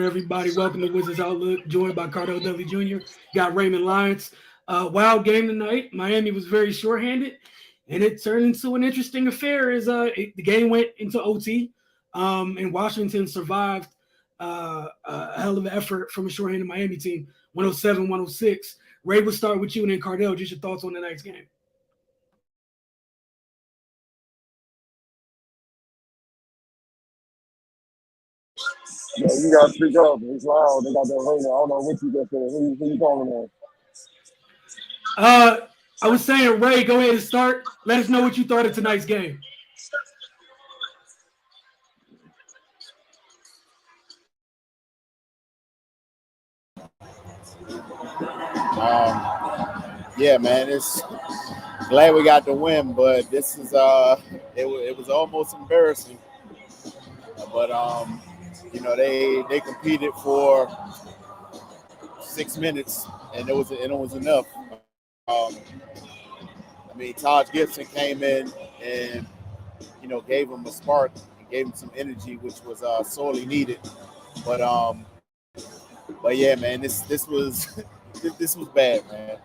on, everybody? Welcome to Wizards Outlook, joined by Cardell Dudley Jr. Got Raymond Lyons. Wild game tonight. Miami was very shorthanded, and it turned into an interesting affair as the game went into OT, and Washington survived a hell of an effort from a shorthanded Miami team, 107-106. Ray, we'll start with you, and then Cardell, just your thoughts on tonight's game. Yeah, you gotta speak up. It's loud. They got that ring. I don't know what you just said. Who you calling I was saying, Ray, go ahead and start. Let us know what you thought of tonight's game. Yeah, man, it's glad we got the win, but this is it was almost embarrassing. But they competed for 6 minutes, and it was enough. Taj Gibson came in and gave him a spark and gave him some energy, which was sorely needed. But yeah, man, this was this was bad, man.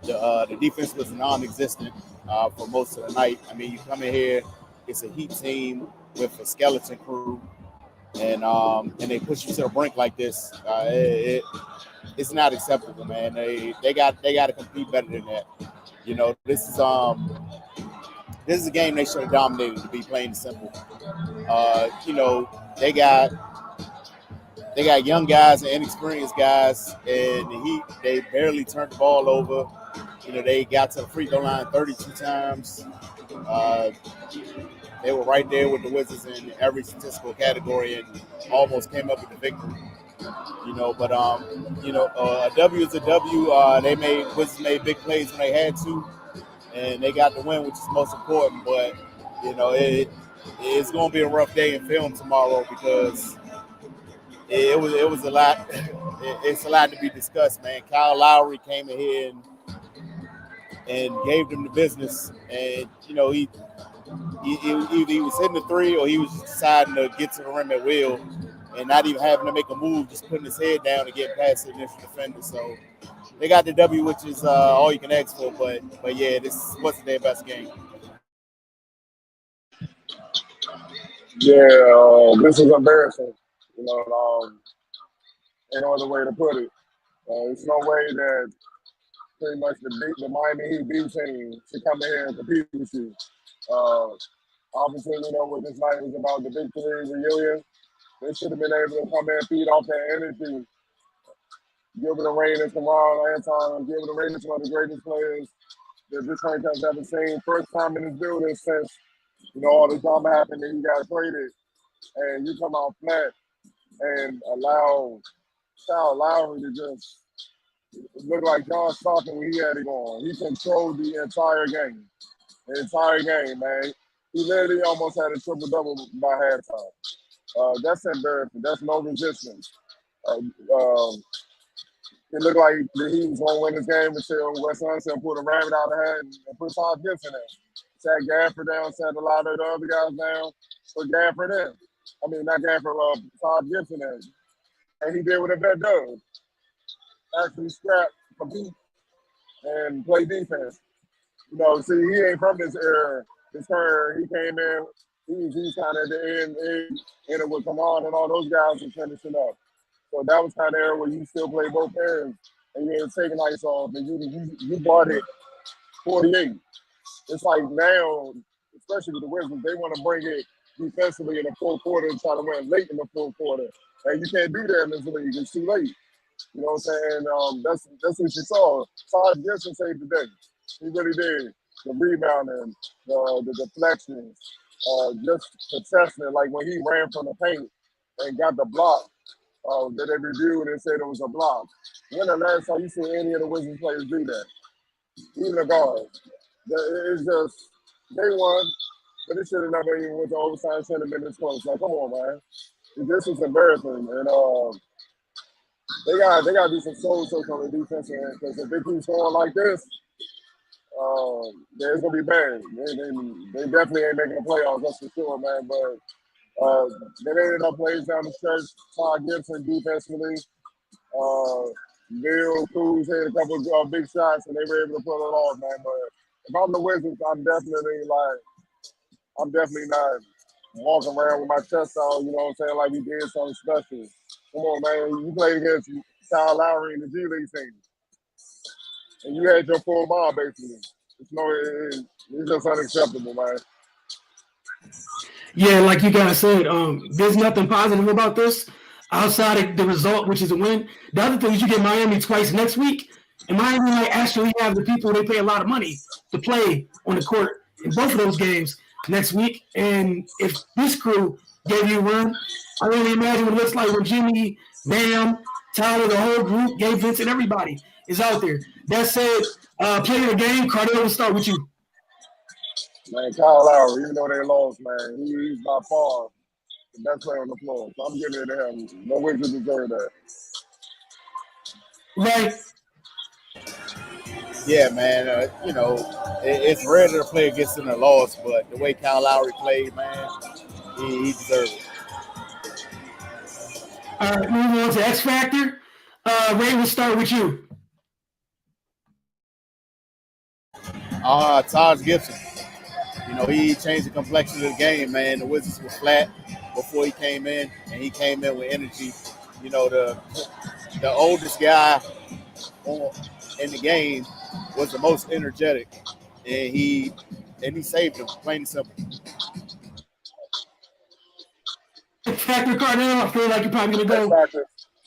The defense was non-existent for most of the night. You come in here, it's a Heat team with a skeleton crew, and they push you to the brink like this. It's not acceptable, man. They got to compete better than that. This is a game they should have dominated, to be plain and simple. They got young guys and inexperienced guys, and they barely turned the ball over. They got to the free throw line 32 times. They were right there with the Wizards in every statistical category and almost came up with the victory. But a W is a W. Wizards made big plays when they had to, and they got the win, which is most important. But it's going to be a rough day in film tomorrow because it was a lot. It's a lot to be discussed, man. Kyle Lowry came in here and gave them the business, and either he was hitting the three or he was just deciding to get to the rim at will and not even having to make a move, just putting his head down and getting past the initial defender. So they got the W, which is all you can ask for. But yeah, this wasn't their best game. Yeah, this is embarrassing. Ain't no other way to put it. There's no way that pretty much the Miami Heat B team should come in here and compete with you. Obviously, what this night was about, the victory reunion. They should have been able to come in and feed off that energy. Gilbert Arenas, Kamal Anton, Gilbert Arenas, one of the greatest players that this franchise ever seen. First time in this building since all the drama happened and he got traded. And you come out flat and allow Kyle Lowry to just look like John Stockton when he had it going. He controlled the entire game. The entire game, man. He literally almost had a triple-double by halftime. That's embarrassing. That's no resistance. It looked like the Heat was going to win this game until Wes Unseld pulled a rabbit out of the hat and put Todd Gibson in. Sat Gafford down, sat a lot of the other guys down, put Gafford in. Not Gafford, Todd Gibson in. And he did what a vet does. Actually scrap, compete, and play defense. See, he ain't from this era. He came in, he's kind of at the end with Kamal and all those guys and finishing up. So that was kind of the era where you still play both pairs and you ain't taking ice off and you bought it 48. It's like now, especially with the Wizards, they want to bring it defensively in the fourth quarter and try to win late in the fourth quarter. And you can't do that in this league. It's too late. You know what I'm saying? That's what you saw. Todd Gibson saved the day. He really did. The rebounding, the deflections, just possessing. Like when he ran from the paint and got the block that they reviewed and said it was a block. When the last time you see any of the Wizards players do that? Even the guards. It's just, they won, but it should have never even went to overtime 10 minutes close. Like, come on, man. This is embarrassing. And they got to do some soul search on the defense end because if they keep scoring like this, it's gonna be bad. They definitely ain't making the playoffs, that's for sure, man. But They ended up plays down the stretch. Todd Gibson defensively. Bill Cruz hit a couple of big shots, and they were able to pull it off, man. But if I'm the Wizards, I'm definitely not walking around with my chest out. You know what I'm saying? Like we did something special. Come on, man. You played against Kyle Lowry in the G League team, and you had your full mob basically. It's just unacceptable, man. Yeah, like you guys said, there's nothing positive about this outside of the result, which is a win. The other thing is you get Miami twice next week, and Miami might actually have the people they pay a lot of money to play on the court in both of those games next week. And if this crew gave you a run, I really imagine what it looks like when Jimmy, Bam, Tyler, the whole group, Gabe Vincent, everybody is out there. That said, player of the game, Cardell, we'll start with you. Man, Kyle Lowry, even though they lost, man, he's by far the best player on the floor. So I'm giving it to him. No Wizards deserve that. Right. Yeah, man. It's rare that a player gets in a loss, but the way Kyle Lowry played, man, he deserves it. All right, moving on to X Factor. Ray, we'll start with you. Todd Gibson. He changed the complexion of the game, man. The Wizards were flat before he came in, and he came in with energy. The oldest guy in the game was the most energetic, and he saved him, plain and simple. Factor Cardell, I feel like you're probably going to go.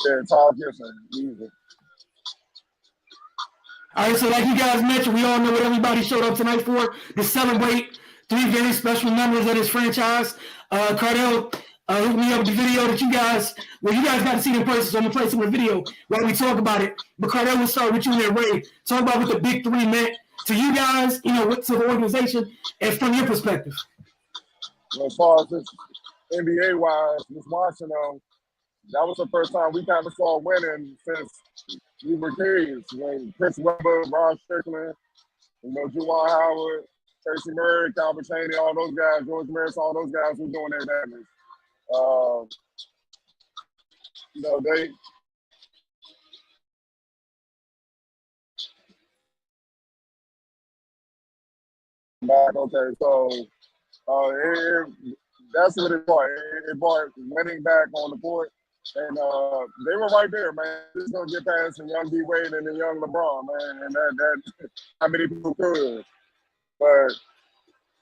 Yeah, Todd Gibson, easy. All right, so like you guys mentioned, we all know what everybody showed up tonight for, to celebrate 3 very special members of this franchise. Cardell, hook me up with the video that you guys got to see in person, so I'm going to play some of the video while we talk about it. But Cardell, we'll start with you and Ray. Talk about what the big 3 meant to you guys, to the organization, and from your perspective. Well, as far as this NBA-wise, just watching them, that was the first time we kind of saw winning since we were kids. When Chris Webber, Ron Strickland, Juwan Howard, Tracy Murray, Calvin Chaney, all those guys, George Maris, all those guys were doing their damage. They back. Okay, so that's what it brought. It brought winning back on the court. And they were right there, man. Just gonna get past the young D Wade and the young LeBron, man. And that how many people could. But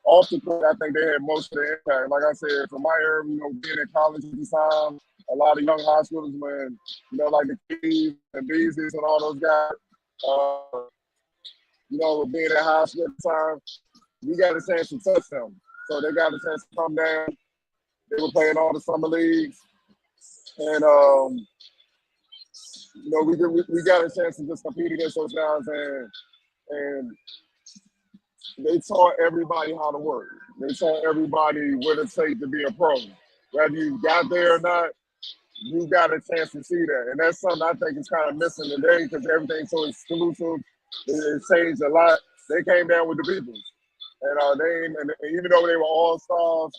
off the court, I think they had most of the impact. Like I said, from my era, being in college at the time, a lot of young high schoolers, man, like the Keys and Beasley's and all those guys, being at high school at the time, we got a chance to touch them. So they got a chance to come down. They were playing all the summer leagues. And, we got a chance to just compete against those guys, and they taught everybody how to work. They taught everybody what it takes to be a pro. Whether you got there or not, you got a chance to see that. And that's something I think is kind of missing today because everything's so exclusive. It changed a lot. They came down with the people. And even though they were all-stars,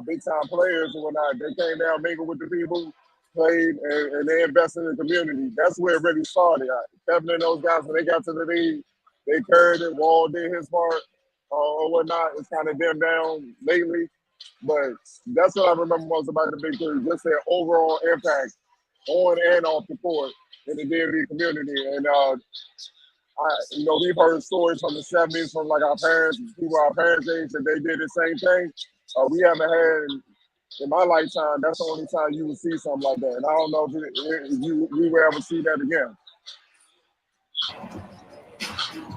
big-time players and whatnot, they came down, mingled with the people, played, and they invested in the community. That's where it really started. Kevin and those guys, when they got to the league, they carried it. Wall did his part or whatnot. It's kind of dimmed down lately. But that's what I remember most about the Big 3, just their overall impact on and off the court in the DMV community. And, we've heard stories from the 70s from like our parents, people our parents' age, that they did the same thing. We haven't had, in my lifetime, that's the only time you would see something like that. And I don't know if we will ever see that again.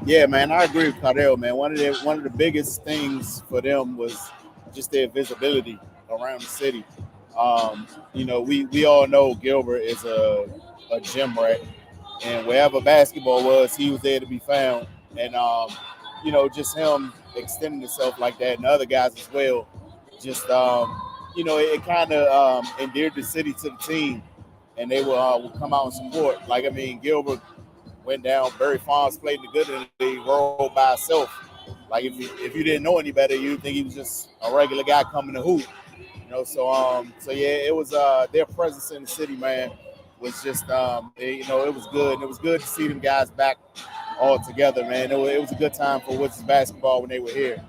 Yeah, man, I agree with Cardell, man. One of the biggest things for them was just their visibility around the city. We all know Gilbert is a gym rat, and wherever basketball was, he was there to be found. And just him extending himself like that, and the other guys as well. Just it kind of endeared the city to the team, and they will come out and support. Gilbert went down. Barry Fonz played the good in the league, rolled by himself. Like if you didn't know any better, you'd think he was just a regular guy coming to hoop. You know, so yeah, it was their presence in the city, man, was just it was good. And it was good to see them guys back all together, man. It was a good time for Wizards basketball when they were here,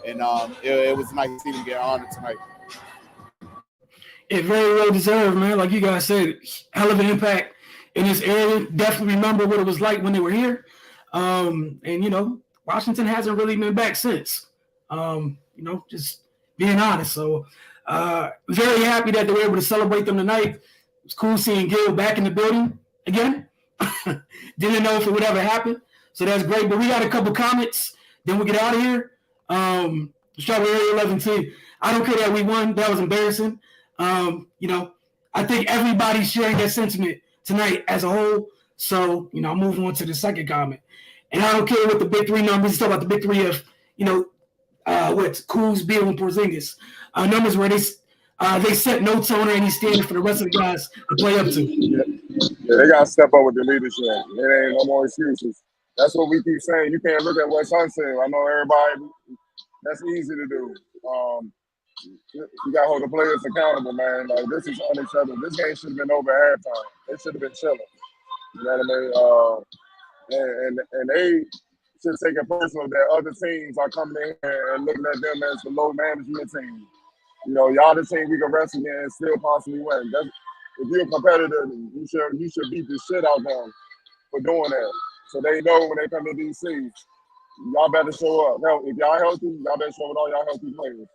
and it was nice to see them get honored tonight. It very well deserved, man. Like you guys said, hell of an impact in this area. Definitely remember what it was like when they were here. And, Washington hasn't really been back since, just being honest. So very happy that they were able to celebrate them tonight. It was cool seeing Gil back in the building again. Didn't know if it would ever happen. So that's great. But we got a couple comments. Then we'll get out of here. Strawberry Area 11 too. I don't care that we won. That was embarrassing. I think everybody's sharing that sentiment tonight as a whole. So, I'm moving on to the second comment. And I don't care what the big three numbers. It's talk about the big three of, what's Kuz, Beal, and Porzingis. Numbers where they set no tone or any standard for the rest of the guys to play up to. Yeah, they got to step up with the leadership. There ain't no more excuses. That's what we keep saying. You can't look at what Son said. I know everybody, that's easy to do. You got to hold the players accountable, man. Like, this is unacceptable. This game should have been over at halftime. They should have been chilling. You know what I mean? And they should take it personal that other teams are coming in here and looking at them as the low management team. Y'all the team we can rest against and still possibly win. If you're a competitor, you should beat the shit out of them for doing that. So they know when they come to DC, y'all better show up. Now, if y'all healthy, y'all better show up with all y'all healthy players.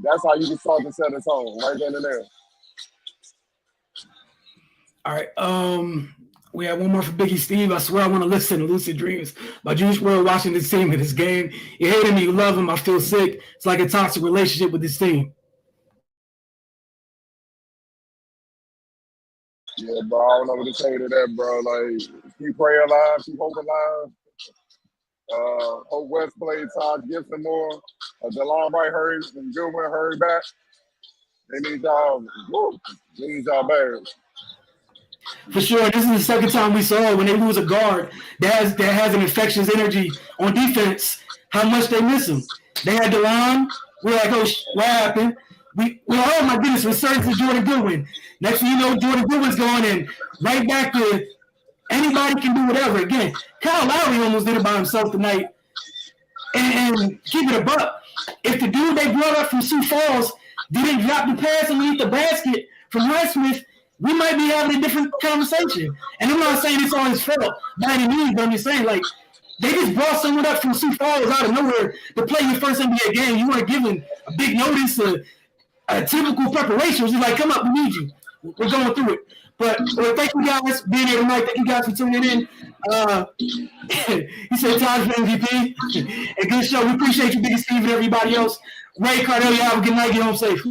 That's how you can start to set a tone right then and there. All right. We have one more for Biggie Steve. I swear I want to listen to Lucid Dreams by Juice WRLD watching this team in this game. You hate him, you love him. I feel sick. It's like a toxic relationship with this team. Yeah, bro. I don't know what to say to that, bro. Like, keep praying alive, keep hope alive. Hope West plays Todd Gibson more. DeLon Wright hurry and Goodwin hurry back. They need y'all. They need y'all bad. For sure. This is the second time we saw it when they lose a guard that has an infectious energy on defense, how much they miss him. They had DeLon. We're like, oh, what happened? Oh my goodness, resurgence to Jordan Goodwin. Next thing you know, Jordan Goodwin's going in right back to anybody can do whatever. Again, Kyle Lowry almost did it by himself tonight. And keep it a buck. If the dude they brought up from Sioux Falls didn't drop the pass and eat the basket from Highsmith, we might be having a different conversation. And I'm not saying it's all his fault by any means, but I'm just saying, like, they just brought someone up from Sioux Falls out of nowhere to play your first NBA game. You weren't given a big notice, a typical preparation. It was just like, come up, we need you. We're going through it. But thank you guys for being here tonight. Thank you guys for tuning in. He said Todd's for MVP. A good show. We appreciate you, Biggie Steve, and everybody else. Ray Cardell, y'all have a good night. Get home safe.